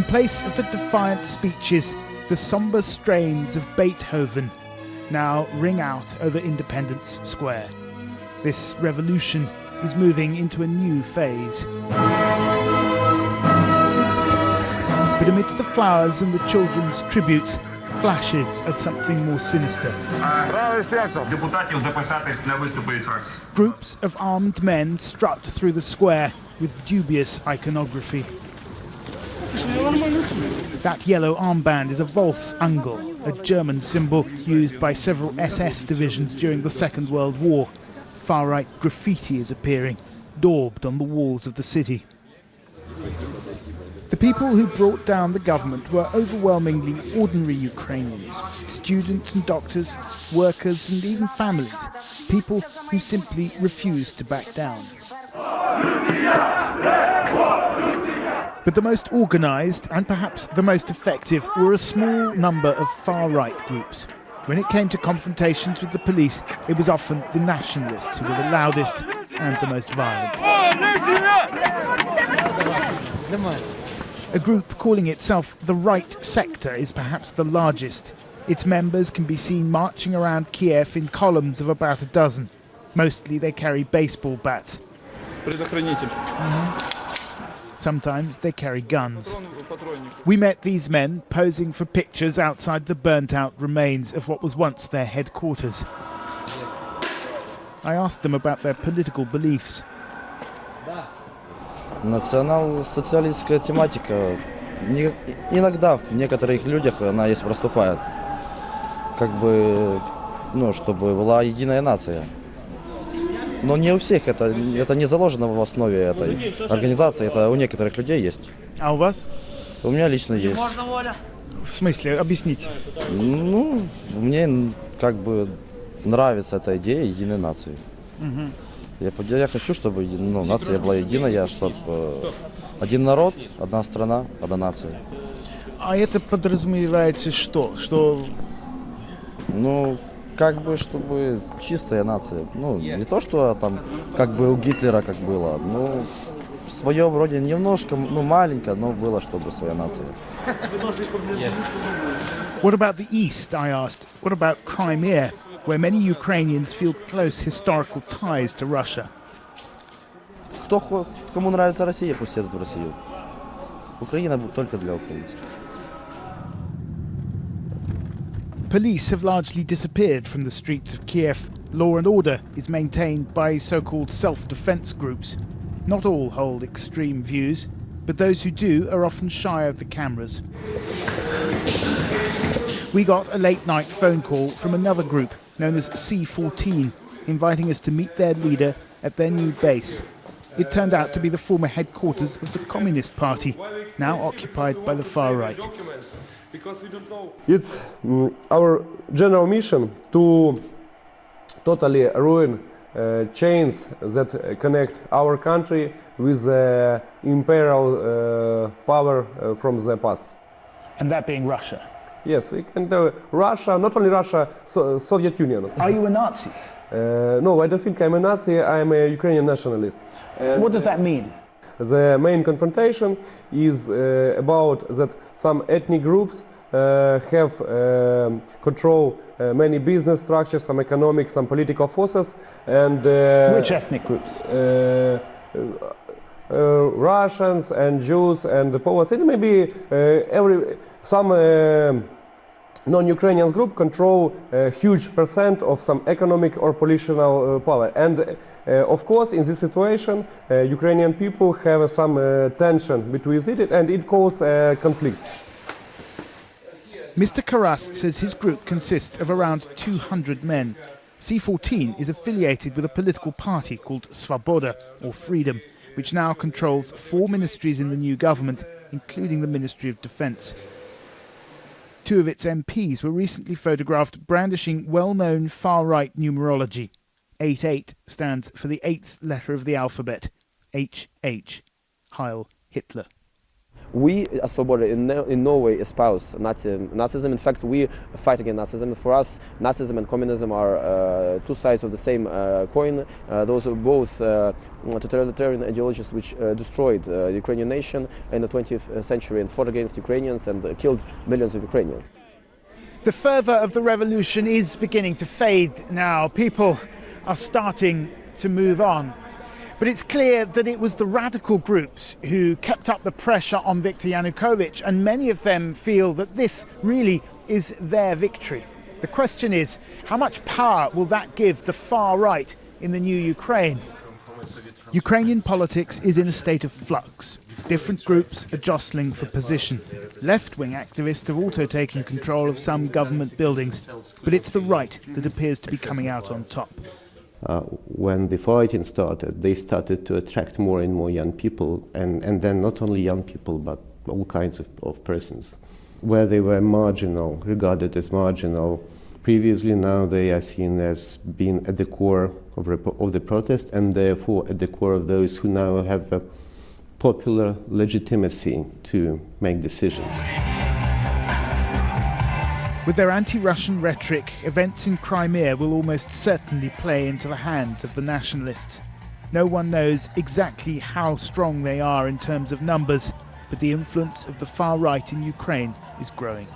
In place of the defiant speeches, the sombre strains of Beethoven now ring out over Independence Square. This revolution is moving into a new phase. But amidst the flowers and the children's tributes, flashes of something more sinister. Groups of armed men strut through the square with dubious iconography. That yellow armband is a Volksangel, a German symbol used by several SS divisions during the Second World War. Far-right graffiti is appearing, daubed on the walls of the city. The people who brought down the government were overwhelmingly ordinary Ukrainians, students and doctors, workers and even families, people who simply refused to back down. But the most organised and perhaps the most effective were a small number of far-right groups. When it came to confrontations with the police, it was often the nationalists who were the loudest and the most violent. A group calling itself the Right Sector is perhaps the largest. Its members can be seen marching around Kiev in columns of about a dozen. Mostly they carry baseball bats. Sometimes they carry guns. We met these men posing for pictures outside the burnt-out remains of what was once their headquarters. I asked them about their political beliefs. Национал-социалистская тематика иногда в некоторых людях она есть проступает. Как бы, чтобы была единая нация. Но не у всех, это не заложено в основе этой организации, это у некоторых людей есть. А у вас? У меня лично есть. В смысле? Объясните. Мне как бы нравится эта идея единой нации. Я хочу, чтобы нация была единая, чтобы один народ, одна страна, одна нация. А это подразумевается что? Как бы, чтобы чистая нация. Не то, что там, как бы у Гитлера как было, в своем роде немножко, маленько, но было, чтобы своя нация. What about the East, I asked? What about Crimea, where many Ukrainians feel close historical ties to Russia? Кому нравится Россия, пусть едут в Россию. Украина только для украинцев. Police have largely disappeared from the streets of Kiev. Law and order is maintained by so-called self-defense groups. Not all hold extreme views, but those who do are often shy of the cameras. We got a late-night phone call from another group known as C14, inviting us to meet their leader at their new base. It turned out to be the former headquarters of the Communist Party, now occupied by the far right. It's our general mission to totally ruin chains that connect our country with the imperial power from the past. And that being Russia? Yes, we can do Russia, not only Russia, Soviet Union. Are you a Nazi? No, I don't think I'm a Nazi, I'm a Ukrainian nationalist. What does that mean? The main confrontation is about that some ethnic groups have control many business structures, some economic, some political forces, and which ethnic groups? Russians and Jews and the Poles. It may be some non-Ukrainian group control a huge percent of some economic or political power. And of course, in this situation, Ukrainian people have some tension between it, and it causes conflicts. Mr. Karas says his group consists of around 200 men. C14 is affiliated with a political party called Svoboda, or Freedom, which now controls 4 ministries in the new government, including the Ministry of Defence. 2 of its MPs were recently photographed brandishing well-known far-right numerology. 88 stands for the 8th letter of the alphabet, HH, Heil Hitler. We, as Svoboda, in no way espouse Nazism. In fact, we fight against Nazism. For us, Nazism and communism are two sides of the same coin. Those are both totalitarian ideologies which destroyed the Ukrainian nation in the 20th century and fought against Ukrainians and killed millions of Ukrainians. The fervour of the revolution is beginning to fade now. People are starting to move on. But it's clear that it was the radical groups who kept up the pressure on Viktor Yanukovych, and many of them feel that this really is their victory. The question is, how much power will that give the far right in the new Ukraine? Ukrainian politics is in a state of flux. Different groups are jostling for position. Left-wing activists have also taken control of some government buildings, but it's the right that appears to be coming out on top. When the fighting started, they started to attract more and more young people, and then not only young people, but all kinds of persons. Where they were marginal, regarded as marginal previously, now they are seen as being at the core of the protest, and therefore at the core of those who now have a popular legitimacy to make decisions. With their anti-Russian rhetoric, events in Crimea will almost certainly play into the hands of the nationalists. No one knows exactly how strong they are in terms of numbers, but the influence of the far right in Ukraine is growing.